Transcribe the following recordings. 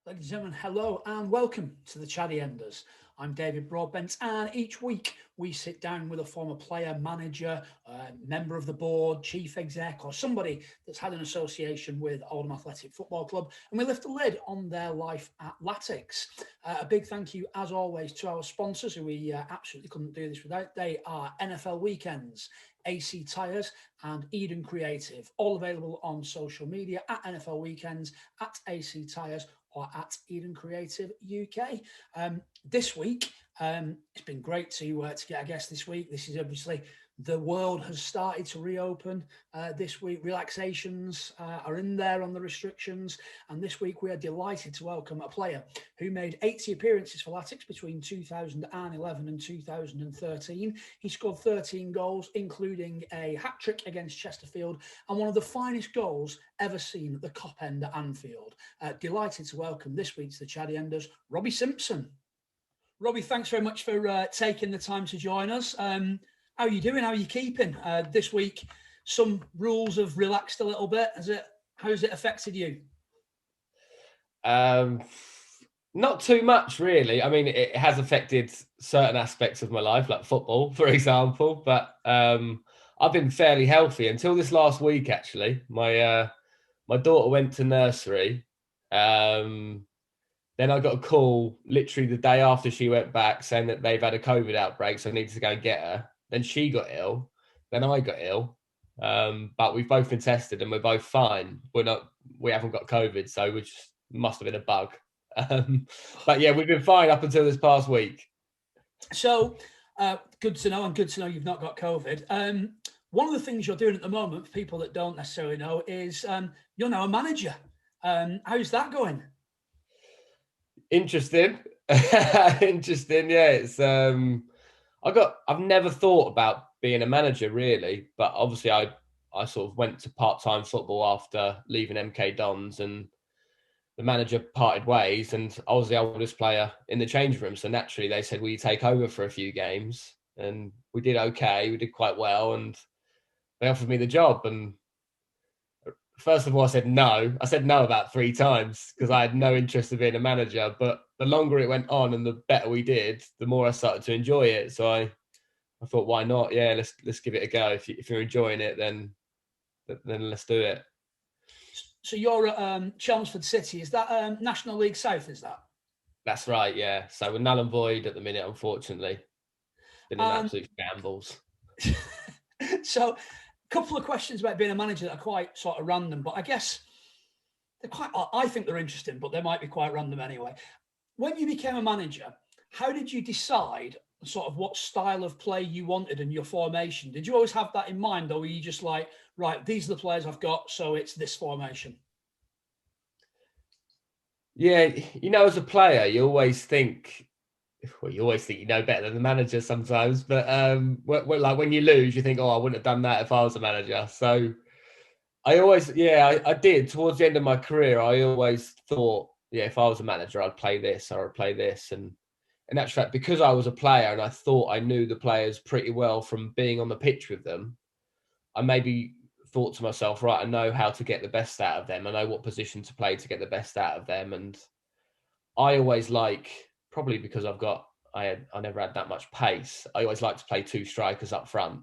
Ladies and gentlemen, hello and welcome to the Chaddy Enders. I'm David Broadbent, and each week we sit down with a former player, manager, member of the board, chief exec, or somebody that's had an association with Oldham Athletic Football Club, and we lift the lid on their life at Latics. A big thank you, as always, to our sponsors, who we absolutely couldn't do this without. They are NFL Weekends, AC Tyres, and Eden Creative, all available on social media at NFL Weekends, at AC Tyres, or at Eden Creative UK. This week, it's been great to get a guest this week. This is obviously the world has started to reopen this week. Relaxations are in there on the restrictions. And this week we are delighted to welcome a player who made 80 appearances for Latics between 2011 and 2013. He scored 13 goals, including a hat-trick against Chesterfield and one of the finest goals ever seen at the Cop End at Anfield. Delighted to welcome this week to the Chaddy Enders, Robbie Simpson. Robbie, thanks very much for taking the time to join us. How are you doing? How are you keeping? This week, some rules have relaxed a little bit. How's it affected you? Not too much, really. I mean, it has affected certain aspects of my life, like football, for example. But I've been fairly healthy until this last week. Actually, my daughter went to nursery. Then I got a call literally the day after she went back saying that they've had a COVID outbreak, so I needed to go and get her. Then she got ill. Then I got ill. But we've both been tested and we're both fine. We haven't got COVID, so we just must have been a bug. But yeah, we've been fine up until this past week. So good to know, and good to know you've not got COVID. One of the things you're doing at the moment, for people that don't necessarily know, is you're now a manager. How's that going? Interesting. Interesting. Yeah, it's I've never thought about being a manager really, but obviously I sort of went to part-time football after leaving MK Dons, and the manager parted ways, and I was the oldest player in the change room. So naturally they said, will you take over for a few games? And we did okay. We did quite well, and they offered me the job. And first of all, I said no. I said no about 3 times because I had no interest in being a manager. But the longer it went on and the better we did, the more I started to enjoy it. So I thought, why not? Yeah, let's give it a go. If you're enjoying it, then let's do it. So you're at Chelmsford City. Is that National League South? Is that? That's right. Yeah. So we're null and void at the minute. Unfortunately, it's been an absolute shambles. So, a couple of questions about being a manager that are quite sort of random, but I guess I think they're interesting, but they might be quite random anyway. When you became a manager, how did you decide sort of what style of play you wanted in your formation? Did you always have that in mind, or were you just like, right, these are the players I've got, so it's this formation? Yeah, as a player, you always think you know better than the manager sometimes. But like when you lose, you think, oh, I wouldn't have done that if I was a manager. So I did. Towards the end of my career, I always thought, yeah, if I was a manager, I'd play this or I'd play this. And in actual fact, because I was a player and I thought I knew the players pretty well from being on the pitch with them, I maybe thought to myself, right, I know how to get the best out of them. I know what position to play to get the best out of them. And I always probably because I never had that much pace, I always like to play 2 strikers up front.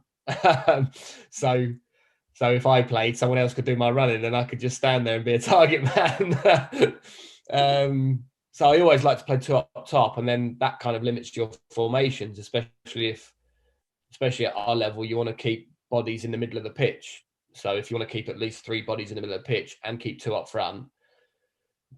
So if I played, someone else could do my running and I could just stand there and be a target man. So I always like to play 2 up top, and then that kind of limits your formations, especially at our level, you want to keep bodies in the middle of the pitch. So if you want to keep at least 3 bodies in the middle of the pitch and keep 2 up front,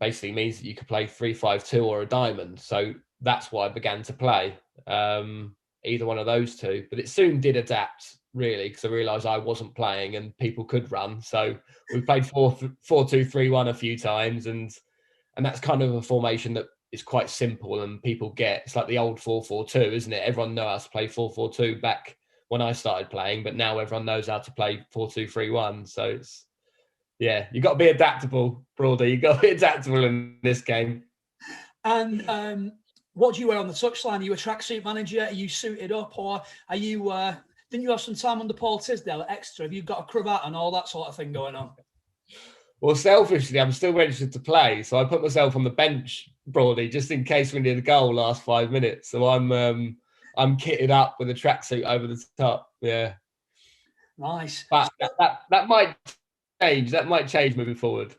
basically means that you could play 3-5-2 or a diamond. So that's why I began to play either one of those 2. But it soon did adapt, really, because I realised I wasn't playing and people could run. So we played 4-2-3-1 a few times, and that's kind of a formation that is quite simple and people get. It's like the old 4-4-2, isn't it? Everyone knows how to play 4-4-2 back when I started playing, but now everyone knows how to play 4-2-3-1. So it's, yeah, you got to be adaptable, Broader. You got to be adaptable in this game. And what do you wear on the touchline? Are you a tracksuit manager? Are you suited up, or are you? Didn't you have some time under Paul Tisdale at Exeter? Have you got a cravat and all that sort of thing going on? Well, selfishly, I'm still registered to play, so I put myself on the bench broadly just in case we need a goal last 5 minutes. So I'm kitted up with a tracksuit over the top. Yeah, Nice. but that might change. That might change moving forward.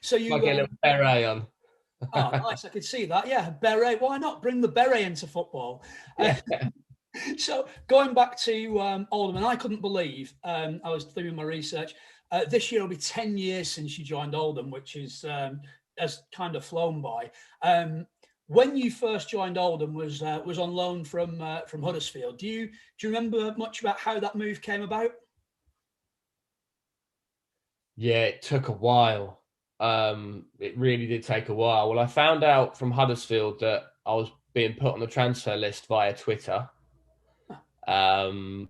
So you Might get a little beret on. Oh, nice! I could see that. Yeah, beret. Why not bring the beret into football? Yeah. So going back to Oldham, and I couldn't believe I was doing my research. This year will be 10 years since you joined Oldham, which is has kind of flown by. When you first joined Oldham was on loan from Huddersfield. Do you remember much about how that move came about? Yeah, it took a while. It really did take a while. Well, I found out from Huddersfield that I was being put on the transfer list via Twitter. And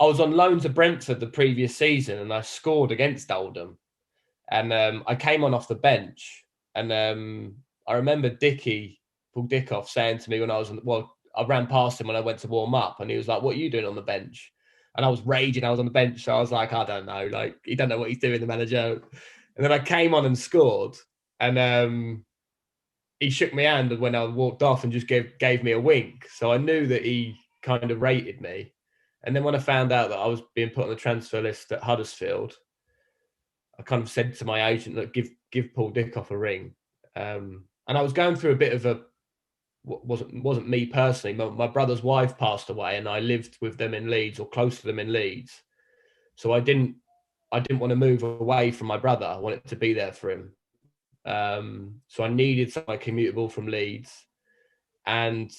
I was on loan to Brentford the previous season and I scored against Oldham. And I came on off the bench. And I remember Paul Dickoff saying to me when I ran past him when I went to warm up and he was like, "What are you doing on the bench?" And I was raging. I was on the bench. So I was like, I don't know. Like, he don't know what he's doing, the manager. And then I came on and scored. And he shook my hand when I walked off and just gave me a wink. So I knew that he kind of rated me. And then when I found out that I was being put on the transfer list at Huddersfield, I kind of said to my agent, "Look, give Paul Dickoff a ring." And I was going through a bit of a wasn't me personally. My brother's wife passed away, and I lived with them in Leeds or close to them in Leeds. So I didn't want to move away from my brother. I wanted to be there for him. So I needed somewhere commutable from Leeds. And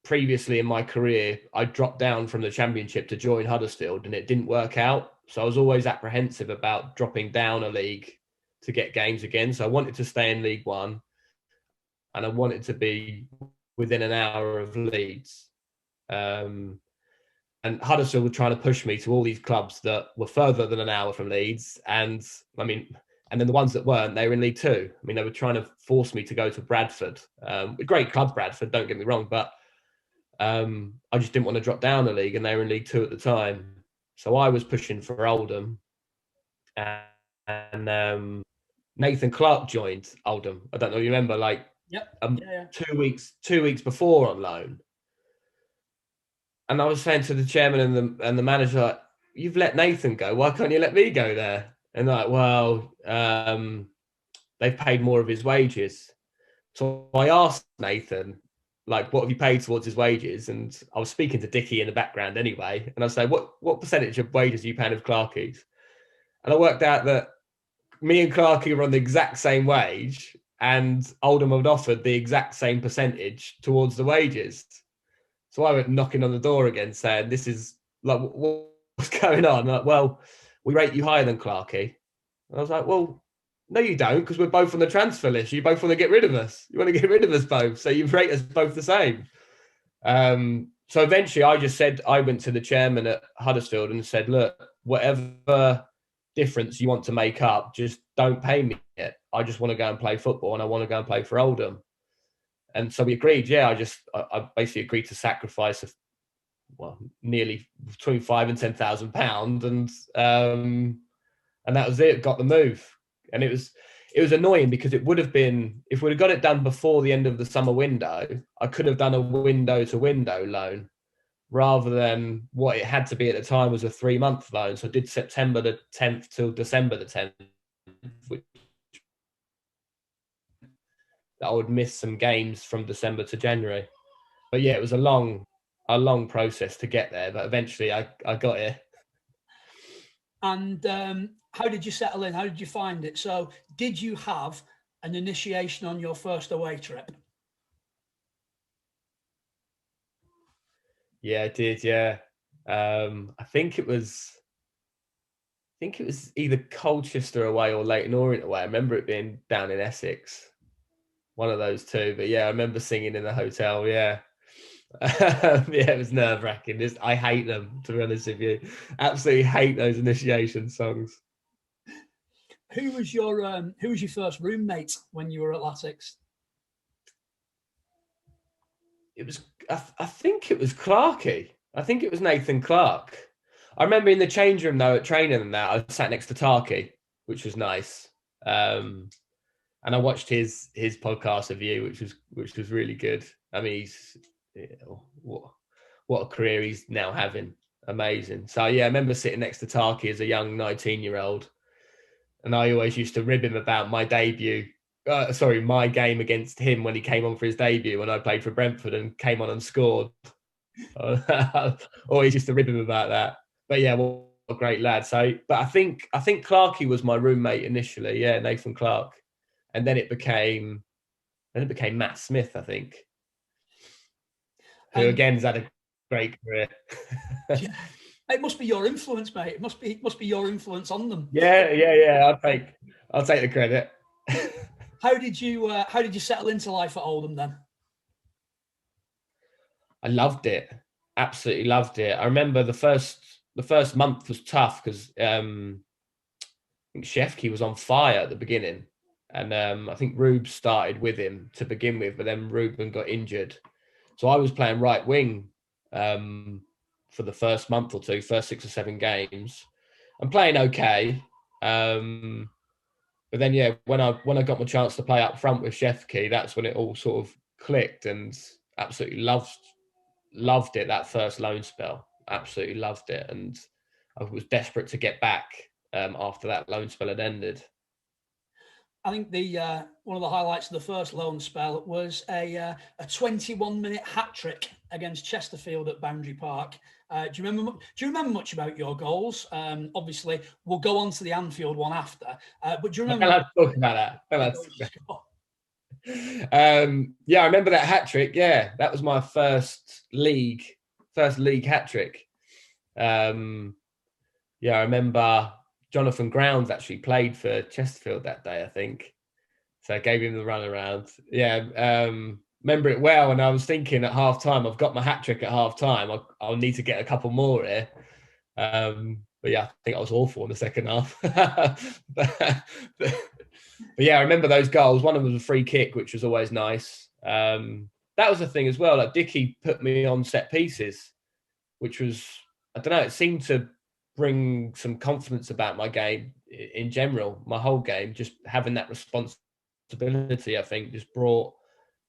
previously in my career, I dropped down from the Championship to join Huddersfield, and it didn't work out. So I was always apprehensive about dropping down a league to get games again. So I wanted to stay in League One, and I wanted to be within an hour of Leeds. And Huddersfield were trying to push me to all these clubs that were further than an hour from Leeds. And I mean, and then the ones that weren't, they were in League Two. I mean, they were trying to force me to go to Bradford. A great club, Bradford, don't get me wrong, but I just didn't want to drop down the league, and they were in League Two at the time. So I was pushing for Oldham. And Nathan Clark joined Oldham. I don't know if you remember, like, Yep. Yeah. 2 weeks before on loan. And I was saying to the chairman and the manager, like, "You've let Nathan go. Why can't you let me go there?" And like, "Well, they've paid more of his wages." So I asked Nathan, like, "What have you paid towards his wages?" And I was speaking to Dickie in the background anyway. And I was saying, what percentage of wages are you paying of Clarkie's? And I worked out that me and Clarkie were on the exact same wage, and Oldham had offered the exact same percentage towards the wages. So I went knocking on the door again saying, "This is like, what's going on?" Like, "Well, we rate you higher than Clarkie." And I was like, "Well, no, you don't, because we're both on the transfer list. You both want to get rid of us. You want to get rid of us both. So you rate us both the same." So eventually I went to the chairman at Huddersfield and said, "Look, whatever difference you want to make up, just don't pay me it. I just want to go and play football, and I want to go and play for Oldham." And so we agreed. Yeah, I basically agreed to sacrifice nearly between £5,000 and £10,000, and that was it. Got the move, and it was annoying because it would have been, if we'd have got it done before the end of the summer window, I could have done a window to window loan rather than what it had to be at the time was a 3-month loan. So I did September the 10th till December the 10th, which I would miss some games from December to January. But yeah, it was a long process to get there, but eventually I got here. And how did you settle in? How did you find it? So did you have an initiation on your first away trip? Yeah, I did. Yeah. I think it was either Colchester away or Leyton Orient away. I remember it being down in Essex, one of those two. But yeah, I remember singing in the hotel. Yeah. Yeah, it was nerve-wracking. I hate them, to be honest with you. Absolutely hate those initiation songs. Who was your first roommate when you were at Lassix? It was, I think it was Clarkey. I think it was Nathan Clark. I remember in the change room though at training and that I sat next to Taki, which was nice. And I watched his podcast of you, which was really good. I mean, what a career he's now having. Amazing. So yeah, I remember sitting next to Taki as a young 19-year-old, and I always used to rib him about my debut. My game against him when he came on for his debut when I played for Brentford and came on and scored. Always used to rib him about that. But yeah, what a great lad. So, but I think Clarkey was my roommate initially. Yeah, Nathan Clark, and then it became Matt Smith, I think, who again has had a great career. Yeah. It must be your influence, mate. It must be your influence on them. Yeah. I'll take the credit. How did you settle into life at Oldham then? I loved it. Absolutely loved it. I remember the first month was tough because I think Shefke was on fire at the beginning, and I think Rube started with him to begin with, but then Ruben got injured, so I was playing right wing for the first month or two, first 6 or 7 games. I'm playing okay, but then yeah, when I got my chance to play up front with Shefke, that's when it all sort of clicked, and absolutely loved it. That first loan spell, absolutely loved it, and I was desperate to get back after that loan spell had ended. I think the one of the highlights of the first loan spell was a 21-minute hat trick against Chesterfield at Boundary Park. Do you remember much about your goals? Obviously, we'll go on to the Anfield one after. But do you remember? I'll talk about that. Yeah, I remember that hat trick. Yeah, that was my first league hat trick. Yeah, I remember Jonathan Grounds actually played for Chesterfield that day, I think. So I gave him the run around. Yeah, remember it well. And I was thinking at half time, I've got my hat trick at half time. I'll need to get a couple more here. But yeah, I think I was awful in the second half. but yeah, I remember those goals. One of them was a free kick, which was always nice. That was the thing as well. Like Dickie put me on set pieces, which was, I don't know, it seemed to bring some confidence about my game in general, my whole game. Just having that responsibility, I think, just brought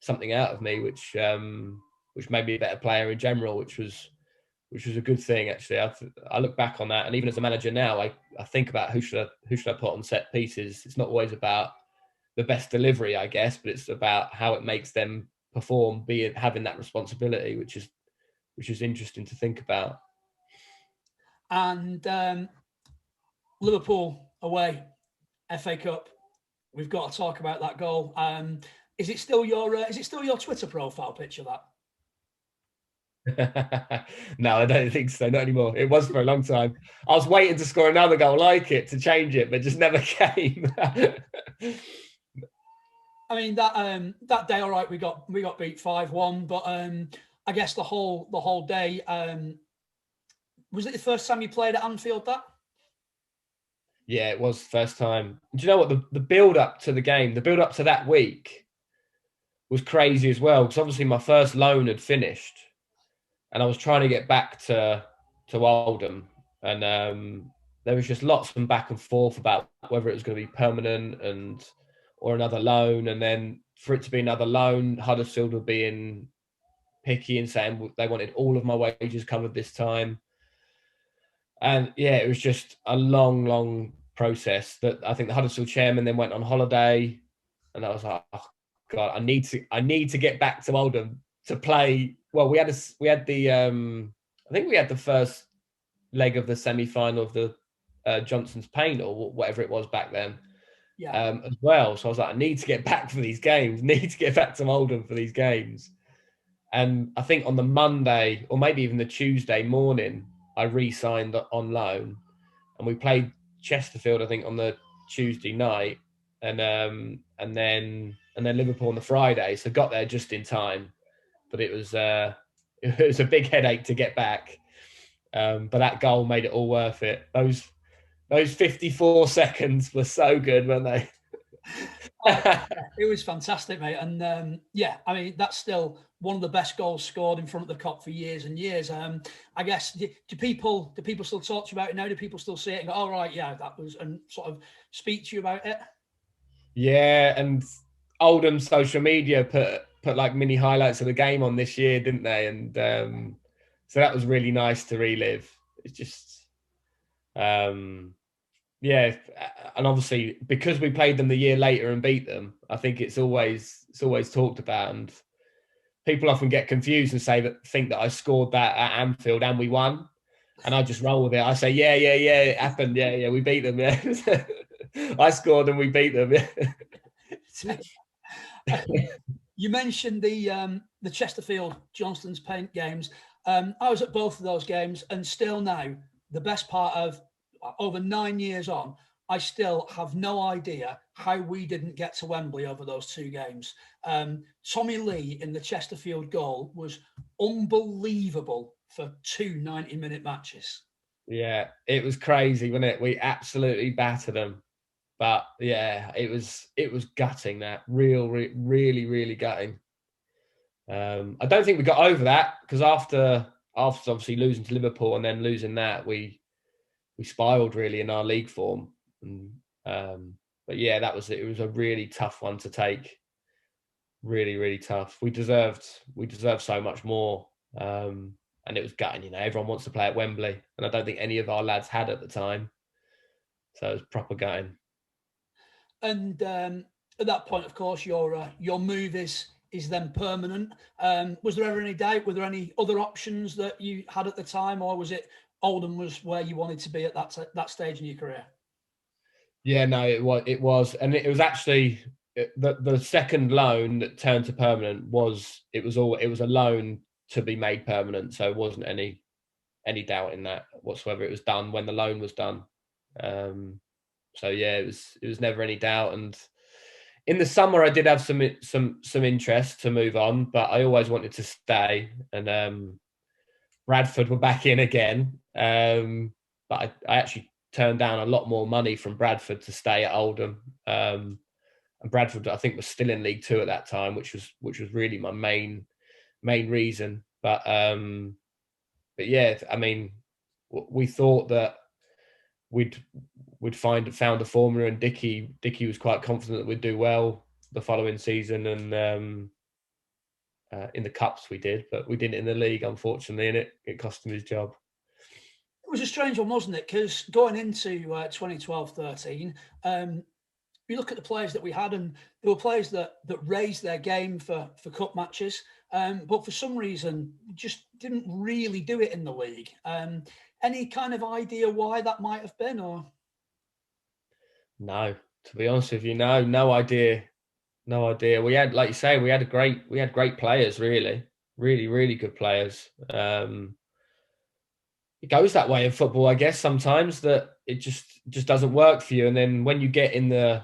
something out of me, which made me a better player in general, which was a good thing, actually. I look back on that, and even as a manager now, I think about who should I put on set pieces. It's not always about the best delivery, I guess, but it's about how it makes them perform, having that responsibility, which is interesting to think about. And Liverpool away, FA Cup. We've got to talk about that goal. Is it still your Twitter profile picture, that? No, I don't think so. Not anymore. It was for a long time. I was waiting to score another goal like it to change it, but just never came. I mean that day, all right, we got beat 5-1, but I guess the whole day. Was it the first time you played at Anfield? That? Yeah, it was the first time. Do you know what the build up to the game, the build up to that week, was crazy as well? Because obviously my first loan had finished, and I was trying to get back to Oldham, and there was just lots of back and forth about whether it was going to be permanent or another loan, and then for it to be another loan, Huddersfield were being picky and saying they wanted all of my wages covered this time. And yeah, it was just a long process. That I think the Huddersfield chairman then went on holiday, and I was like, oh God, I need to get back to Oldham to play. Well, we had the I think we had the first leg of the semi-final of the Johnson's Paint or whatever it was back then. Yeah. As well. So I was like, I need to get back for these games. Need to get back to Oldham for these games. And I think on the Monday or maybe even the Tuesday morning, I re-signed on loan, and we played Chesterfield, I think, on the Tuesday night, and then Liverpool on the Friday. So got there just in time, but it was a big headache to get back. But that goal made it all worth it. Those 54 seconds were so good, weren't they? It was fantastic, mate. And yeah, I mean, that's still one of the best goals scored in front of the Kop for years and years. I guess, do people still talk to you about it now? Do people still see it and go, "Oh, right, yeah, that was," and sort of speak to you about it? Yeah, and Oldham social media put like mini highlights of the game on this year, didn't they? And so that was really nice to relive. It's just yeah, and obviously because we played them the year later and beat them, I think it's always talked about, and people often get confused and think that I scored that at Anfield and we won, and I just roll with it. I say, yeah, it happened. Yeah, we beat them. Yeah, I scored and we beat them. Yeah. You mentioned the Chesterfield Johnston's Paint games. I was at both of those games, and still now, the best part of over 9 years on, I still have no idea how we didn't get to Wembley over those two games. Tommy Lee in the Chesterfield goal was unbelievable for two 90-minute matches. Yeah, it was crazy, wasn't it? We absolutely battered them. But yeah, it was gutting, that really gutting. I don't think we got over that, because after obviously losing to Liverpool and then losing that, we spiraled really in our league form. And, but yeah, it was a really tough one to take. Really tough. We deserved so much more. And it was gutting, everyone wants to play at Wembley, and I don't think any of our lads had at the time. So it was proper gutting. And at that point, of course, your move is then permanent. Was there ever any doubt? Were there any other options that you had at the time, or was it Oldham was where you wanted to be at that stage in your career? Yeah, no, it was, and it was actually the second loan that turned to permanent it was a loan to be made permanent, so it wasn't any doubt in that whatsoever. It was done when the loan was done. So yeah, it was never any doubt. And in the summer, I did have some interest to move on, but I always wanted to stay. And Bradford were back in again, but I actually turned down a lot more money from Bradford to stay at Oldham. And Bradford, I think, was still in League Two at that time, which was really my main reason. But yeah, I mean, we thought that we'd found a formula, and Dickie was quite confident that we'd do well the following season, and in the cups we did, but we didn't in the league, unfortunately, and it cost him his job. It was a strange one, wasn't it? Because going into 2012-13, you look at the players that we had, and there were players that raised their game for cup matches, but for some reason just didn't really do it in the league. Any kind of idea why that might have been, or? No, to be honest with you, no idea. No idea. We had, like you say, we had great players, really good players. It goes that way in football, I guess, sometimes, that it just doesn't work for you, and then when you get in the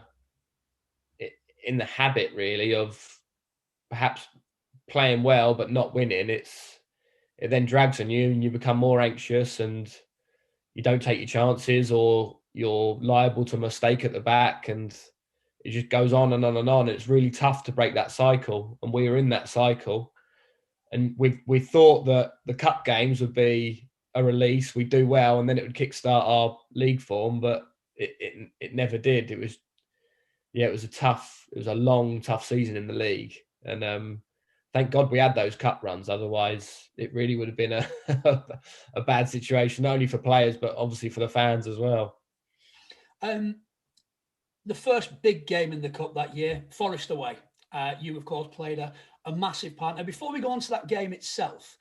habit, really, of perhaps playing well but not winning, it then drags on you, and you become more anxious, and you don't take your chances, or you're liable to a mistake at the back, and it just goes on and on and on. It's really tough to break that cycle, and we were in that cycle. And we thought that the cup games would be a release, we'd do well, and then it would kickstart our league form, but it never did. It was a long, tough season in the league, and thank God we had those cup runs. Otherwise, it really would have been a bad situation, not only for players but obviously for the fans as well. The first big game in the cup that year, Forest away. You, of course, played a massive part. Now, before we go on to that game itself,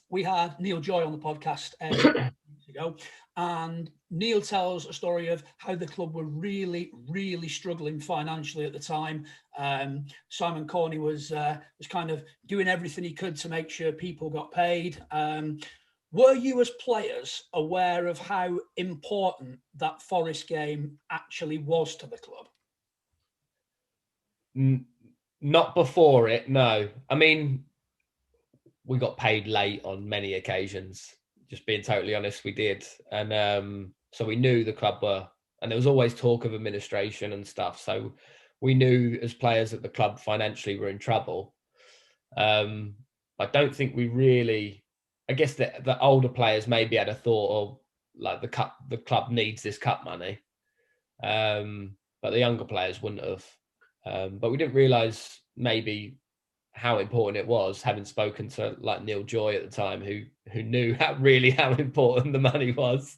we had Neil Joy on the podcast weeks ago, and Neil tells a story of how the club were really struggling financially at the time. Simon Corney was kind of doing everything he could to make sure people got paid. Were you, as players, aware of how important that Forest game actually was to the club? Not before it, no. I mean, we got paid late on many occasions. Just being totally honest, we did, and so we knew the club were, and there was always talk of administration and stuff. So we knew as players that the club financially were in trouble. I don't think we really, I guess the older players maybe had a thought of like the club needs this cup money. But the younger players wouldn't have. But we didn't realise maybe how important it was, having spoken to like Neil Joy at the time, who knew how important the money was.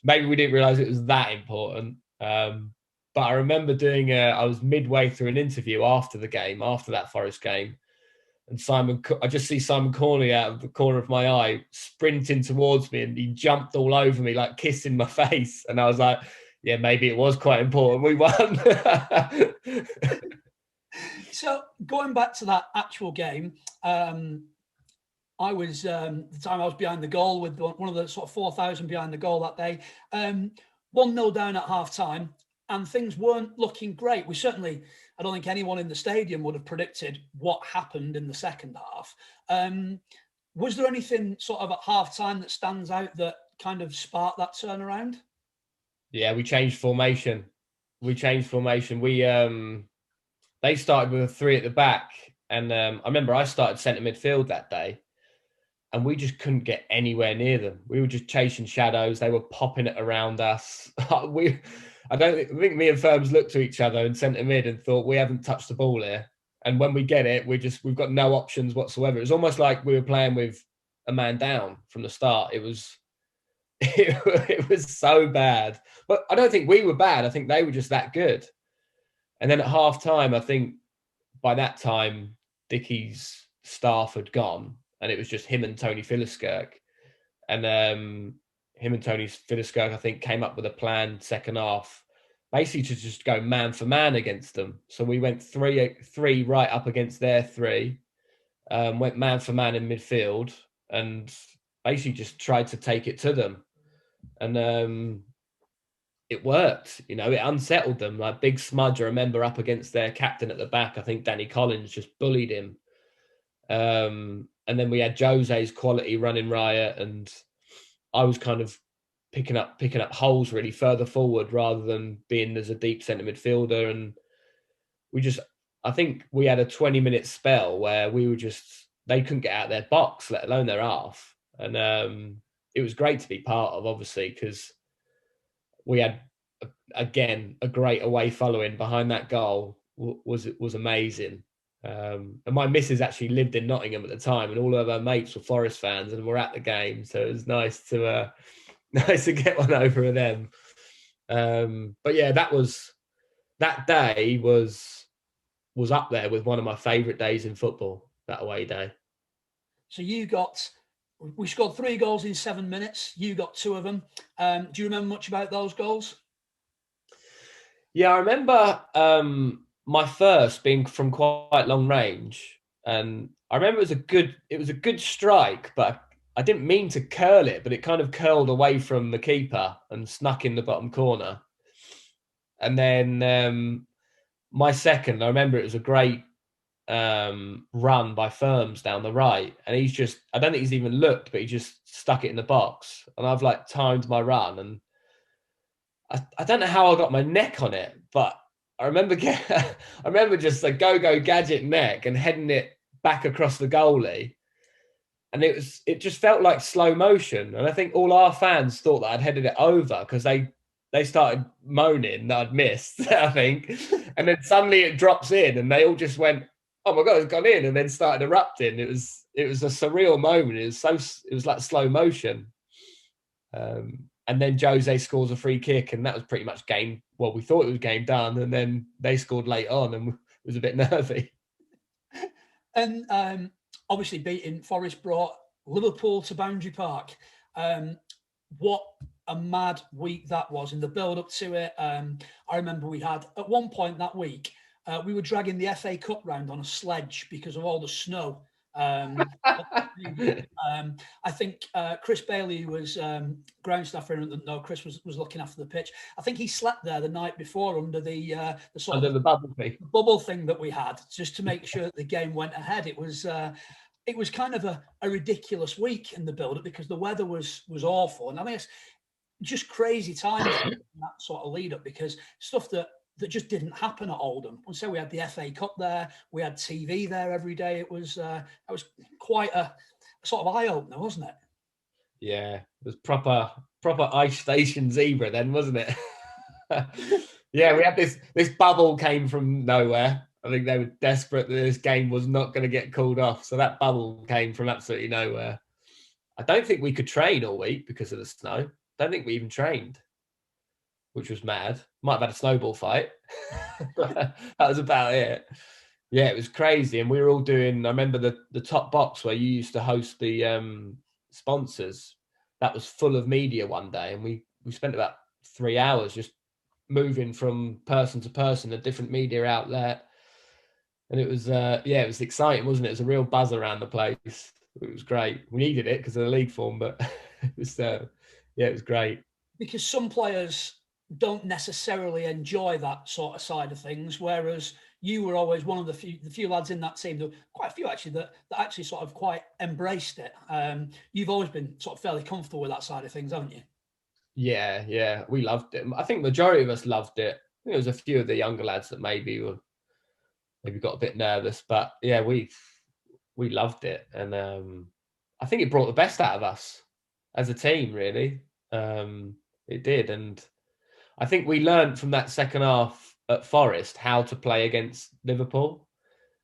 Maybe we didn't realise it was that important. But I remember I was midway through an interview after the game, after that Forest game, and I just see Simon Corney out of the corner of my eye sprinting towards me, and he jumped all over me, like kissing my face. And I was like, yeah, maybe it was quite important. We won. So going back to that actual game, I was the time I was behind the goal with one of the sort of 4,000 behind the goal that day. 1-0 down at half time, and things weren't looking great. I don't think anyone in the stadium would have predicted what happened in the second half. Was there anything sort of at half time that stands out that kind of sparked that turnaround? Yeah, we changed formation. We they started with a 3 at the back, and I remember I started centre midfield that day, and we just couldn't get anywhere near them. We were just chasing shadows. They were popping it around us. I think me and Firms looked to each other in centre mid and thought, we haven't touched the ball here. And when we get it, we've got no options whatsoever. It was almost like we were playing with a man down from the start. It was so bad. But I don't think we were bad. I think they were just that good. And then at half time, I think by that time, Dickie's staff had gone, and it was just him and Tony Philiskirk. And him and Tony Philiskirk, I think, came up with a plan second half, basically to just go man for man against them. So we went three right up against their 3, went man for man in midfield, and basically just tried to take it to them. And it worked, it unsettled them. Like Big Smudge, I remember up against their captain at the back, I think Danny Collins just bullied him. And then we had Jose's quality running riot, and I was kind of picking up holes really further forward rather than being as a deep centre midfielder. And I think we had a 20-minute spell where they couldn't get out of their box, let alone their half. And it was great to be part of, obviously, because we had, again, a great away following behind that goal. Was amazing. And my missus actually lived in Nottingham at the time, and all of her mates were Forest fans and were at the game, so it was nice to get one over of them. But yeah, that day was up there with one of my favourite days in football, that away day. So we scored 3 goals in 7 minutes. You got 2 of them. Do you remember much about those goals? Yeah, I remember my first being from quite long range, and I remember it was a good strike, but I didn't mean to curl it, but it kind of curled away from the keeper and snuck in the bottom corner. And then my second, I remember it was a great run by Firms down the right, and I don't think he's even looked, but he just stuck it in the box, and I've like timed my run, and I don't know how I got my neck on it, but I remember just like go gadget neck and heading it back across the goalie, and it just felt like slow motion. And I think all our fans thought that I'd headed it over because they started moaning that I'd missed, I think. And then suddenly it drops in, and they all just went, "Oh my God, it's gone in," and then started erupting. It was a surreal moment. It was like slow motion. And then Jose scores a free kick, and that was pretty much game. Well, we thought it was game done, and then they scored late on, and it was a bit nervy. And obviously, beating Forest brought Liverpool to Boundary Park. What a mad week that was in the build-up to it. I remember we had, at one point that week, we were dragging the FA Cup round on a sledge because of all the snow. I think Chris Bailey, who was ground staff here, no, Chris was looking after the pitch. I think he slept there the night before under the sort under of the bubble thing that we had, just to make sure that the game went ahead. It was kind of a ridiculous week in the build-up because the weather was awful, and I mean it's just crazy times in that sort of lead-up, because stuff that that just didn't happen at Oldham. And so we had the FA Cup there, we had TV there every day. It was quite a sort of eye opener, wasn't it? Yeah, it was proper ice station zebra then, wasn't it? Yeah, we had this bubble came from nowhere. I think they were desperate that this game was not going to get called off. So that bubble came from absolutely nowhere. I don't think we could train all week because of the snow. Don't think we even trained, which was mad. Might have had a snowball fight. That was about it. Yeah, it was crazy. And we were all doing, I remember the top box where you used to host the sponsors. That was full of media one day. And we spent about 3 hours just moving from person to person, a different media outlet. And it was, it was exciting, wasn't it? It was a real buzz around the place. It was great. We needed it because of the league form, but it was, it was great. Because some players don't necessarily enjoy that sort of side of things, whereas you were always one of the few lads in that team, quite a few actually, that actually sort of quite embraced it. You've always been sort of fairly comfortable with that side of things, haven't you? Yeah, we loved it. I think the majority of us loved it. I think there was a few of the younger lads that maybe got a bit nervous, but yeah, we loved it, and I think it brought the best out of us as a team. Really, it did, and I think we learned from that second half at Forest how to play against Liverpool,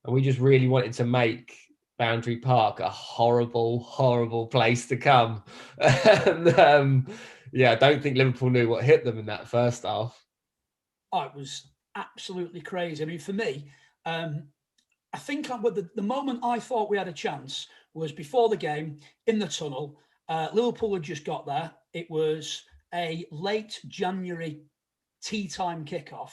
and we just really wanted to make Boundary Park a horrible place to come. And I don't think Liverpool knew what hit them in that first half. Oh, it was absolutely crazy. I mean, for me, I think the moment I thought we had a chance was before the game in the tunnel. Liverpool had just got there. It was a late January tea time kickoff,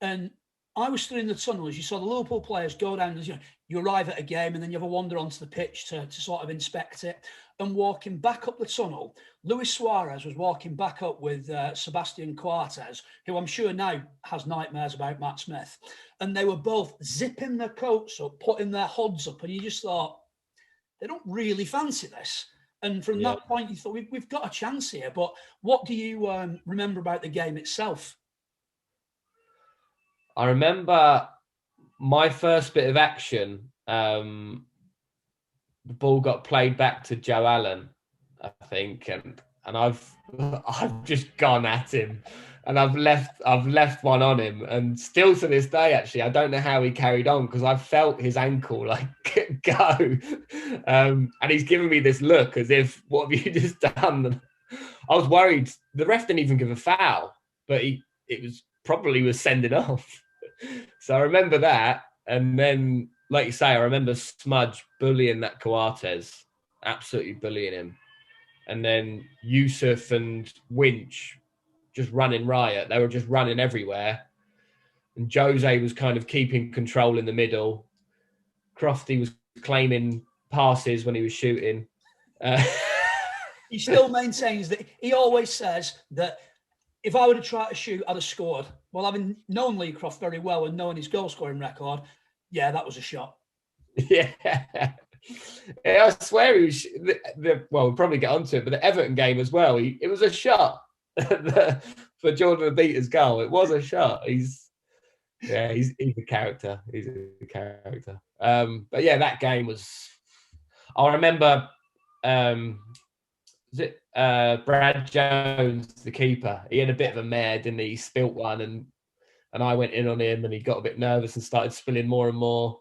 and I was stood in the tunnel as you saw the Liverpool players go down. You arrive at a game and then you have a wander onto the pitch to sort of inspect it. And walking back up the tunnel, Luis Suarez was walking back up with Sebastian Coates, who I'm sure now has nightmares about Matt Smith. And they were both zipping their coats up, putting their hoods up, and you just thought, they don't really fancy this. And from that point, you thought, we've got a chance here. But what do you remember about the game itself? I remember my first bit of action. The ball got played back to Joe Allen, I think, and I've just gone at him, and I've left one on him, and still to this day, actually, I don't know how he carried on because I felt his ankle like go, and he's giving me this look as if, what have you just done? I was worried. The ref didn't even give a foul, but it was probably sending off. So I remember that, and then, like you say, I remember Smudge bullying that Coates, absolutely bullying him. And then Yusuf and Winch just running riot. They were just running everywhere. And Jose was kind of keeping control in the middle. Crofty was claiming passes when he was shooting. He still maintains that he always says that if I would have tried to shoot, I'd have scored. Well, having known Lee Croft very well and knowing his goal-scoring record, yeah, that was a shot. Yeah. I swear he was. We'll probably get onto it, but the Everton game as well, it was a shot for Jordan to beat his goal. It was a shot. He's a character. He's a character. But yeah, that game was. I remember. Was it Brad Jones, the keeper? He had a bit of a mare, didn't he? He spilt one, and I went in on him, and he got a bit nervous and started spilling more and more.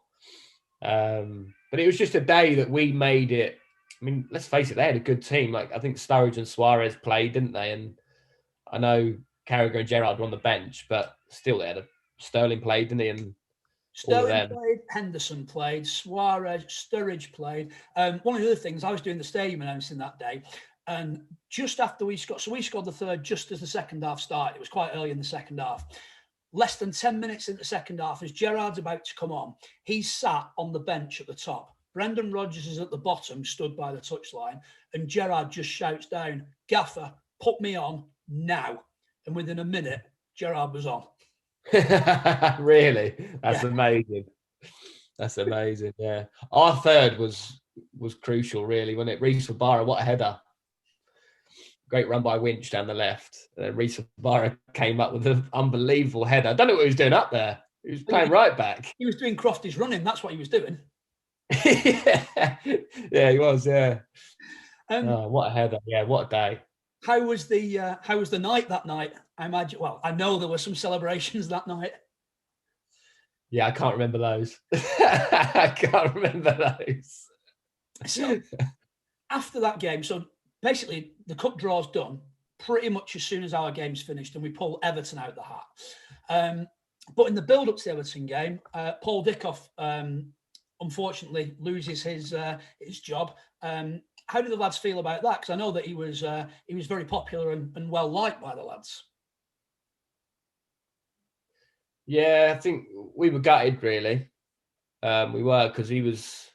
But it was just a day that we made it. I mean, let's face it, they had a good team. Like, I think Sturridge and Suarez played, didn't they? And I know Carragher and Gerrard were on the bench, but still, they had Sterling played, didn't he? And Sterling played, Henderson played, Suarez, Sturridge played. One of the other things, I was doing the stadium announcing that day, and just after we scored the third, just as the second half started. It was quite early in the second half. Less than 10 minutes in the second half, as Gerrard's about to come on, he's sat on the bench at the top. Brendan Rodgers is at the bottom, stood by the touchline, and Gerrard just shouts down, "Gaffer, put me on now." And within a minute, Gerrard was on. Really? That's amazing. That's amazing, yeah. Our third was crucial, really, wasn't it? Reece Wabara, what a header. great run by Winch down the left. And then Reece Barra came up with an unbelievable header. I don't know what he was doing up there. He was playing right back. He was doing Crofty's running. That's what he was doing. Yeah, he was. Yeah. Oh, what a header! Yeah, what a day. How was the night that night? I imagine. Well, I know there were some celebrations that night. Yeah, I can't remember those. I can't remember those. So after that game, so basically the cup draw's done pretty much as soon as our game's finished, and we pull Everton out the hat. But in the build-up to the Everton game, Paul Dickoff unfortunately loses his job. How do the lads feel about that? Because I know that he was very popular and well liked by the lads. Yeah, I think we were gutted, really. We were, because he was,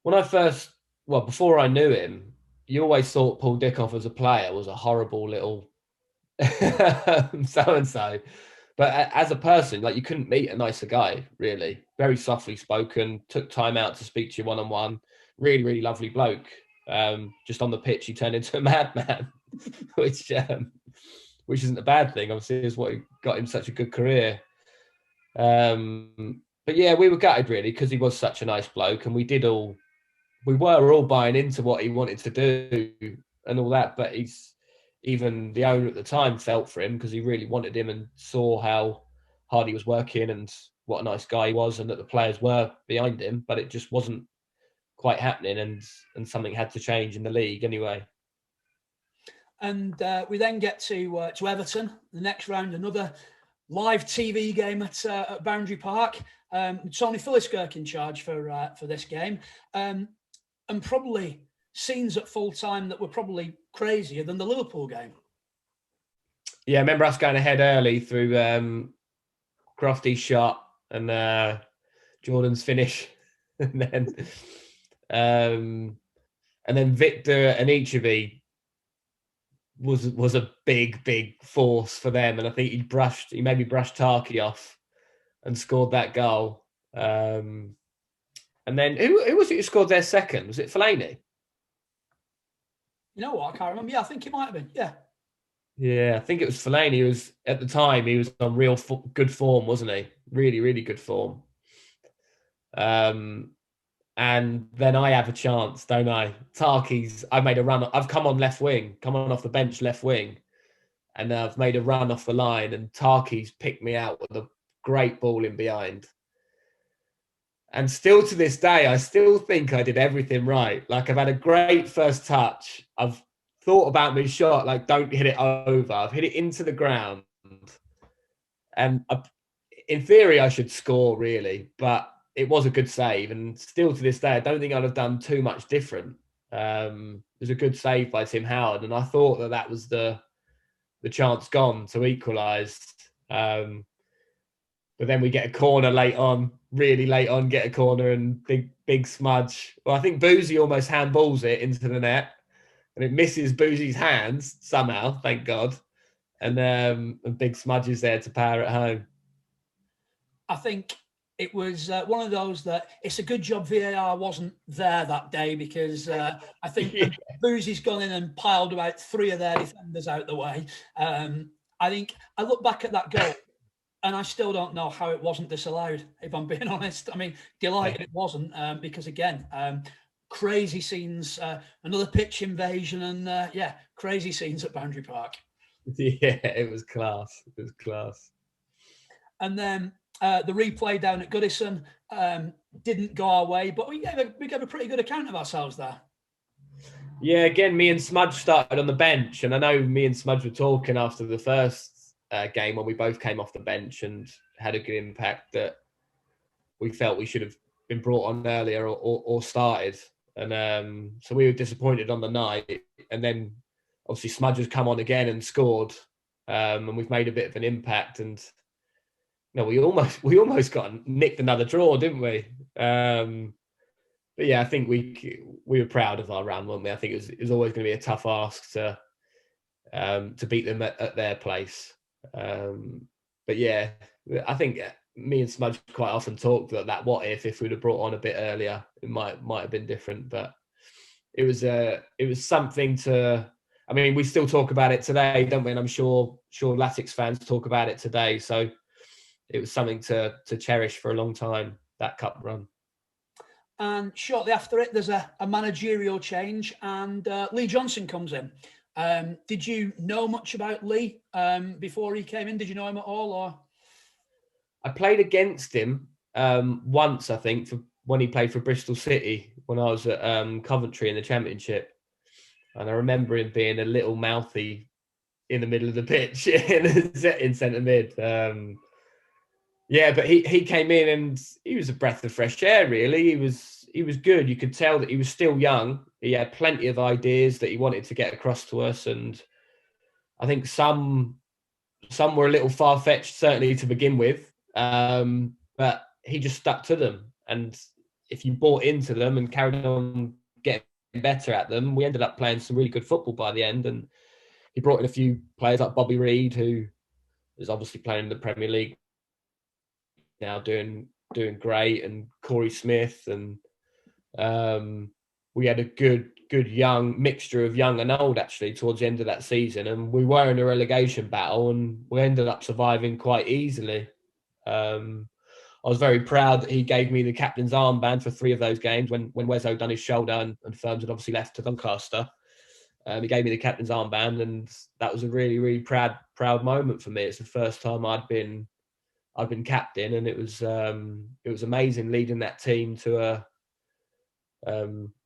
when I first, well, before I knew him, you always thought Paul Dickoff as a player was a horrible little so-and-so. But as a person, like, you couldn't meet a nicer guy, really. Very softly spoken, took time out to speak to you one-on-one. Really, really lovely bloke. Just on the pitch, he turned into a madman, which isn't a bad thing. Obviously, is what got him such a good career. But yeah, we were gutted, really, because he was such a nice bloke, and we were all buying into what he wanted to do and all that. But even the owner at the time felt for him, because he really wanted him and saw how hard he was working and what a nice guy he was, and that the players were behind him. But it just wasn't quite happening, and something had to change in the league anyway. And we then get to Everton, the next round, another live TV game at Boundary Park. Tony Philliskirk in charge for this game, and probably scenes at full time that were probably crazier than the Liverpool game. Yeah, I remember us going ahead early through Crofty's shot and Jordan's finish, and then Victor and Anichebe was a big force for them, and I think he maybe brushed Tarky off and scored that goal. And then who was it who scored their second? Was it Fellaini? You know what? I can't remember. Yeah, I think it might have been. Yeah. Yeah, I think it was Fellaini. He was, at the time, he was on real good form, wasn't he? Really, really good form. And then I have a chance, don't I? I made a run. I've come on off the bench left wing, and I've made a run off the line, and Tarky's picked me out with a great ball in behind. And still to this day, I still think I did everything right. Like, I've had a great first touch. I've thought about my shot, like, don't hit it over. I've hit it into the ground. And in theory, I should score, really. But it was a good save. And still to this day, I don't think I'd have done too much different. It was a good save by Tim Howard. And I thought that was the chance gone to equalise. But then we get a corner really late on, get a corner, and big smudge. Well, I think Boozy almost handballs it into the net, and it misses Boozy's hands somehow, thank God. And big smudge is there to power it home. I think it was one of those that it's a good job VAR wasn't there that day, because I think Boozy's gone in and piled about 3 of their defenders out the way. I think I look back at that goal, and I still don't know how it wasn't disallowed, if I'm being honest. I mean, delighted it wasn't, because, again, crazy scenes, another pitch invasion, and, crazy scenes at Boundary Park. Yeah, it was class. It was class. And then the replay down at Goodison didn't go our way, but we gave a pretty good account of ourselves there. Yeah, again, me and Smudge started on the bench, and I know me and Smudge were talking after the first game when we both came off the bench and had a good impact, that we felt we should have been brought on earlier or started. And so we were disappointed on the night. And then obviously Smudge has come on again and scored, and we've made a bit of an impact. And we almost got nicked another draw, didn't we? But yeah, I think we were proud of our run, weren't we? I think it was always going to be a tough ask to beat them at their place. But yeah, I think me and Smudge quite often talked that what if we'd have brought on a bit earlier, it might have been different. But it was something to I mean, we still talk about it today, don't we? And I'm sure Latics fans talk about it today. So it was something to cherish for a long time, that cup run. And shortly after it, there's a managerial change, and Lee Johnson comes in. Did you know much about Lee before he came in? Did you know him at all? Or I played against him once, I think, for when he played for Bristol City when I was at Coventry in the Championship. And I remember him being a little mouthy in the middle of the pitch in centre mid. Yeah, but he came in and he was a breath of fresh air, really. He was good. You could tell that he was still young. He had plenty of ideas that he wanted to get across to us. And I think some were a little far-fetched, certainly to begin with. But he just stuck to them. And if you bought into them and carried on getting better at them, we ended up playing some really good football by the end. And he brought in a few players like Bobby Reid, who is obviously playing in the Premier League now, doing great, and Corey Smith, and we had a good young mixture of young and old actually towards the end of that season, and we were in a relegation battle and we ended up surviving quite easily. I was very proud that he gave me the captain's armband for 3 of those games when Wezzo done his shoulder and Firms had obviously left to Doncaster. He gave me the captain's armband, and that was a really, really proud moment for me. It's the first time I'd been captain, and it was amazing leading that team to a.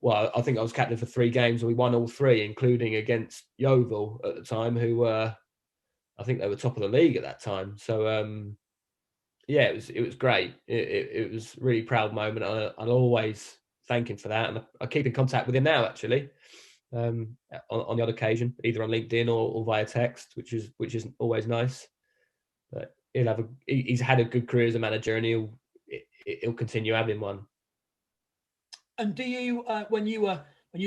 Well, I think I was captain for 3 games, and we won all 3, including against Yeovil at the time, who were, I think they were top of the league at that time. So yeah, it was great. It was a really proud moment. I'll always thank him for that, and I keep in contact with him now actually. On the odd occasion, either on LinkedIn or via text, which is always nice. But he's had a good career as a manager, and he'll continue having one. And do you, when you were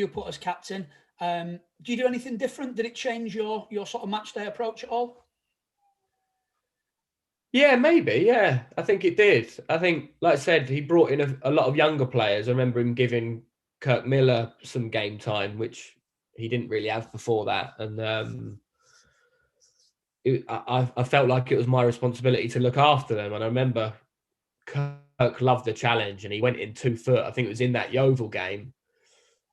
put as captain, do you do anything different? Did it change your sort of match day approach at all? Yeah, maybe. Yeah, I think it did. I think, like I said, he brought in a lot of younger players. I remember him giving Kirk Miller some game time, which he didn't really have before that. And I felt like it was my responsibility to look after them. And I remember Kirk loved the challenge, and he went in 2 foot. I think it was in that Yeovil game.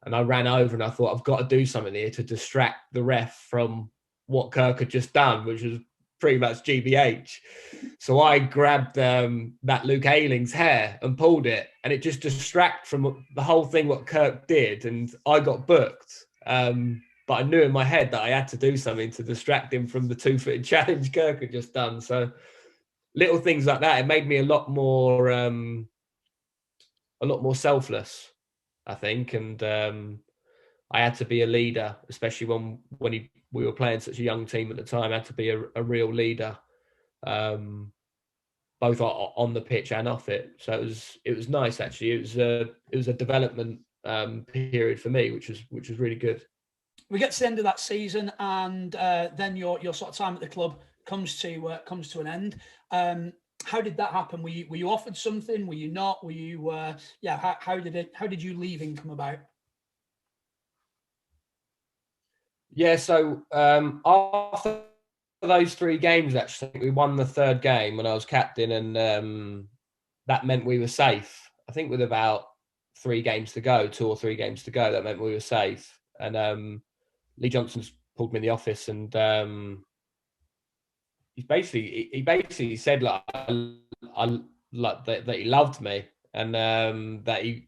And I ran over and I thought, I've got to do something here to distract the ref from what Kirk had just done, which was pretty much GBH. So I grabbed that Luke Ayling's hair and pulled it, and it just distracted from the whole thing what Kirk did, and I got booked. But I knew in my head that I had to do something to distract him from the 2-footed challenge Kirk had just done. So little things like that, it made me a lot more selfless, I think, and I had to be a leader, especially when we were playing such a young team at the time. I had to be a real leader, both on the pitch and off it. So it was nice actually. It was a development period for me, which was really good. We get to the end of that season, and then your sort of time at the club comes to an end. How did that happen? Were you offered something? Were you not? Were you? How did you leaving come about? Yeah, so after those 3 games, actually, we won the 3rd game when I was captain, and that meant we were safe. I think with about 3 games to go, 2 or 3 games to go, that meant we were safe. And Lee Johnson's pulled me in the office, and he basically said like that he loved me, and that he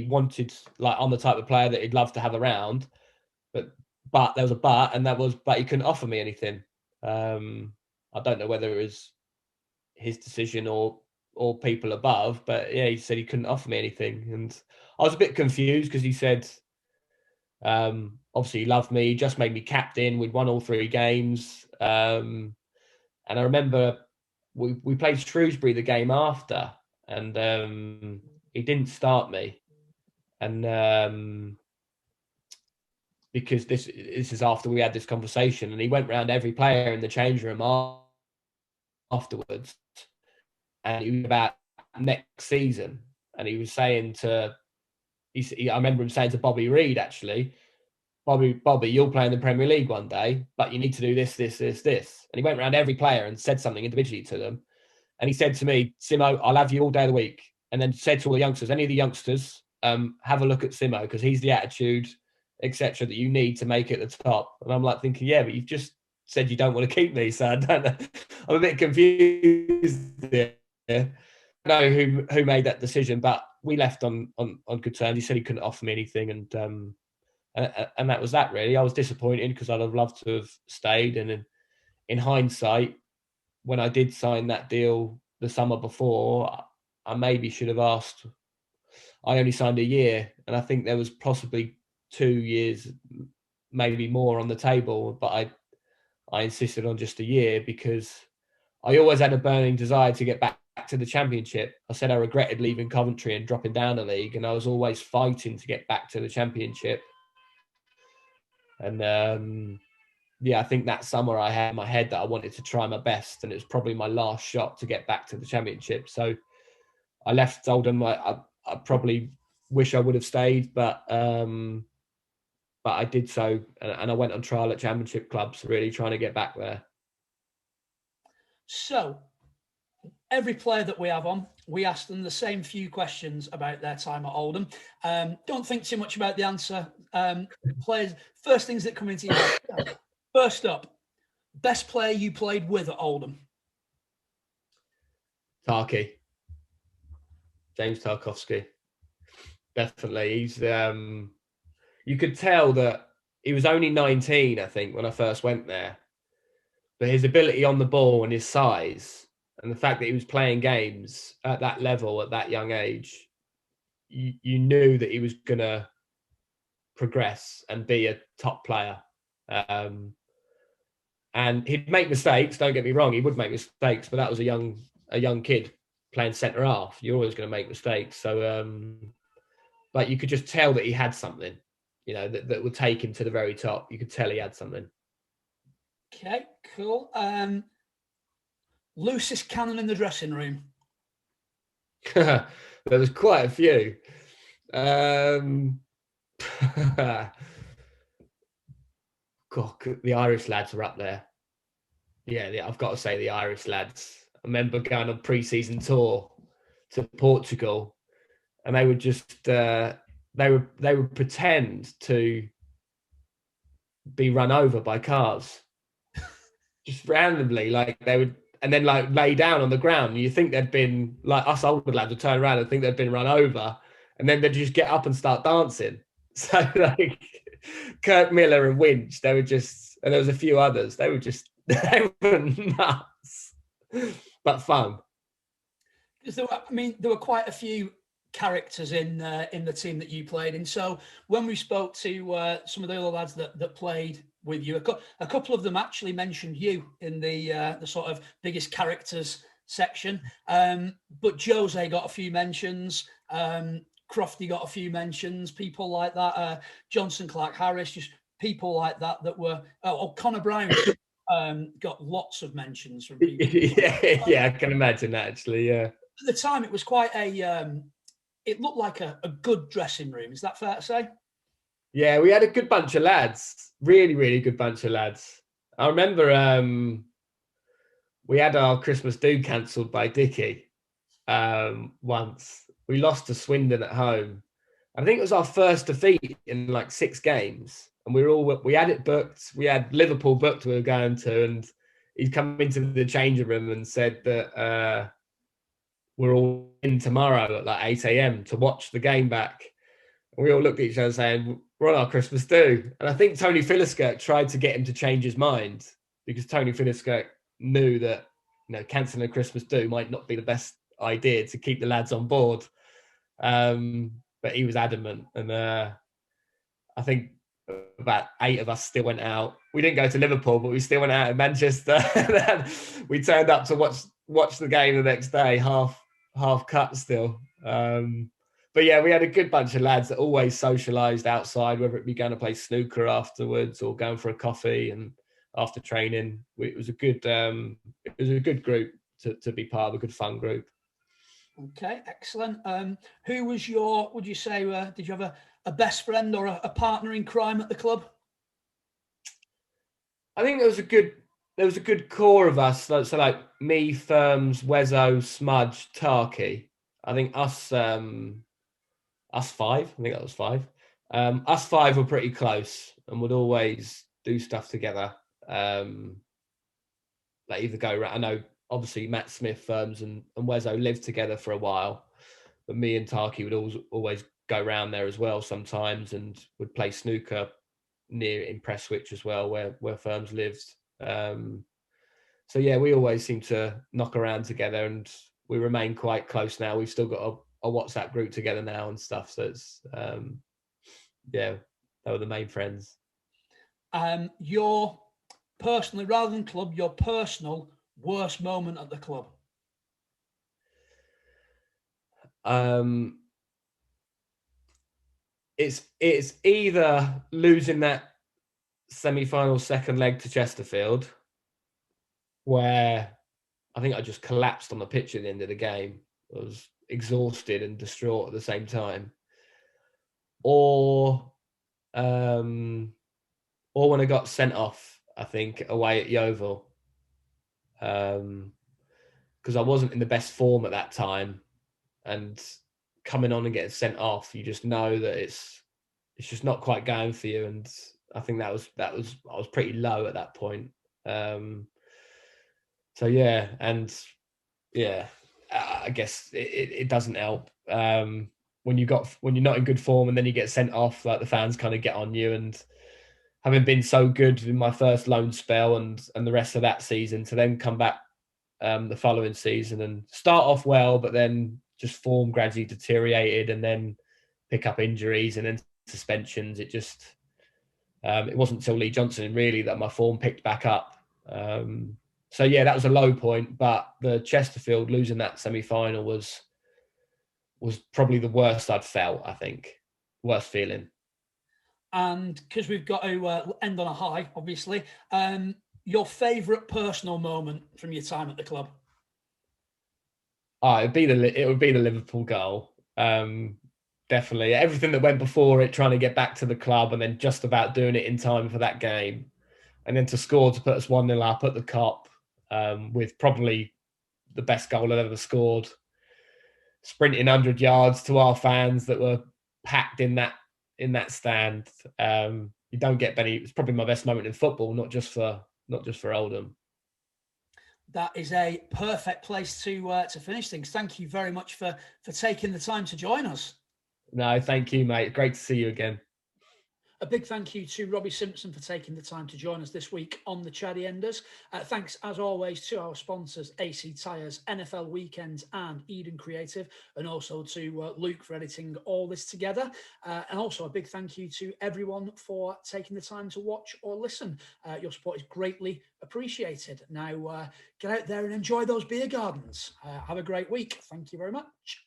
wanted, like, I'm the type of player that he'd love to have around, but there was a but he couldn't offer me anything. I don't know whether it was his decision or people above, but yeah, he said he couldn't offer me anything, and I was a bit confused because he said, obviously he loved me, he just made me captain, we'd won all 3 games, and I remember we played Shrewsbury the game after, and he didn't start me, and because this is after we had this conversation, and he went round every player in the change room afterwards, and he was about next season, and he was saying I remember him saying to Bobby Reid, actually, Bobby, you'll play in the Premier League one day, but you need to do this, this, this, this. And he went around every player and said something individually to them. And he said to me, Simo, I'll have you all day of the week. And then said to all the youngsters, any of the youngsters, have a look at Simo because he's the attitude, etc., that you need to make it at the top. And I'm like thinking, yeah, but you've just said you don't want to keep me, so I don't know. I'm a bit confused there. I know who made that decision, but we left on good terms. He said he couldn't offer me anything, and that was that. Really, I was disappointed because I'd have loved to have stayed. And in hindsight, when I did sign that deal the summer before, I maybe should have asked. I only signed a year, and I think there was possibly 2 years, maybe more on the table, but I insisted on just a year because I always had a burning desire to get back to the Championship. I said I regretted leaving Coventry and dropping down a league, and I was always fighting to get back to the Championship. And I think that summer I had in my head that I wanted to try my best, and it was probably my last shot to get back to the Championship. So I left Oldham. I probably wish I would have stayed, but I did so, and I went on trial at Championship clubs, really trying to get back there. So every player that we have on, we ask them the same few questions about their time at Oldham. Don't think too much about the answer. Players, first things that come into your head. First up, best player you played with at Oldham? Tarky. James Tarkowski. Definitely. He's you could tell that he was only 19, I think, when I first went there. But his ability on the ball and his size and the fact that he was playing games at that level at that young age, you knew that he was going to progress and be a top player. And he'd make mistakes, don't get me wrong, he would make mistakes, but that was a young kid playing centre half. You're always going to make mistakes. So, but you could just tell that he had something, that would take him to the very top. You could tell he had something. Okay, cool. Loosest cannon in the dressing room? There was quite a few. God, the Irish lads are up there. Yeah, I've got to say the Irish lads. I remember going on pre-season tour to Portugal, and they would just they would pretend to be run over by cars, just randomly. Like they would, and then like lay down on the ground. You think they'd been like us older lads would turn around and think they'd been run over, and then they'd just get up and start dancing. So like Kirk Miller and Winch, they were just, and there was a few others. They were just, they were nuts, but fun. There were quite a few characters in the team that you played in. So when we spoke to some of the other lads that played with you, a couple of them actually mentioned you in the sort of biggest characters section. But Jose got a few mentions. Crofty got a few mentions. People like that. Johnson, Clark Harris, just people like that were. Connor Brown got lots of mentions from people. yeah, I can imagine that actually. Yeah. At the time, it was quite it looked like a good dressing room. Is that fair to say? Yeah, we had a good bunch of lads. Really, really good bunch of lads. I remember we had our Christmas do cancelled by Dickie once. We lost to Swindon at home. I think it was our first defeat in like 6 games. And we had it booked. We had Liverpool booked we were going to. And he'd come into the changing room and said that we're all in tomorrow at like 8 a.m. to watch the game back. And we all looked at each other saying, we're on our Christmas do. And I think Tony Philliskirk tried to get him to change his mind because Tony Philliskirk knew that, cancelling a Christmas do might not be the best idea to keep the lads on board. But he was adamant. And I think about 8 of us still went out. We didn't go to Liverpool, but we still went out in Manchester. We turned up to watch the game the next day, half cut still. But yeah, we had a good bunch of lads that always socialised outside, whether it be going to play snooker afterwards or going for a coffee and after training. It was a good group to be part of, a good fun group. Okay, excellent. Who was would you say, did you have a best friend or a partner in crime at the club? I think there was a good core of us. So like me, Firms, Wezzo, Smudge, Tarky. I think us five. I think that was five. Us five were pretty close and would always do stuff together. Like either go around. I know obviously Matt Smith, Firms, and Wezzo lived together for a while, but me and Tarky would always go around there as well sometimes, and would play snooker near in Prestwich as well, where Firms lived. So yeah, we always seem to knock around together, and we remain quite close now. We've still got a WhatsApp group together now and stuff. So it's yeah, they were the main friends. Your personally, rather than club, your personal worst moment at the club? It's either losing that semi-final second leg to Chesterfield, where I think I just collapsed on the pitch at the end of the game. I was exhausted and distraught at the same time. Or when I got sent off, I think, away at Yeovil. Because I wasn't in the best form at that time. And coming on and getting sent off, you just know that it's just not quite going for you. And I think I was pretty low at that point. So yeah, and yeah, I guess it doesn't help when you're not in good form and then you get sent off. Like the fans kind of get on you, and having been so good in my first loan spell and the rest of that season, to then come back the following season and start off well, but then just form gradually deteriorated, and then pick up injuries and then suspensions. It just it wasn't until Lee Johnson really that my form picked back up. So yeah, that was a low point. But the Chesterfield losing that semi-final was probably the worst I'd felt. I think worst feeling. And because we've got to end on a high, obviously, your favourite personal moment from your time at the club? Oh, it would be the Liverpool goal. Definitely. Everything that went before it, trying to get back to the club and then just about doing it in time for that game. And then to score to put us 1-0 up at the Kop, with probably the best goal I've ever scored. Sprinting 100 yards to our fans that were packed in that stand. You don't get many. It's probably my best moment in football, not just for Oldham. That is a perfect place to finish things. Thank you very much for taking the time to join us. No, thank you, mate. Great to see you again. A big thank you to Robbie Simpson for taking the time to join us this week on the Chaddy Enders. Thanks, as always, to our sponsors, AC Tyres, NFL Weekends and Eden Creative, and also to Luke for editing all this together. And also a big thank you to everyone for taking the time to watch or listen. Your support is greatly appreciated. Now, get out there and enjoy those beer gardens. Have a great week. Thank you very much.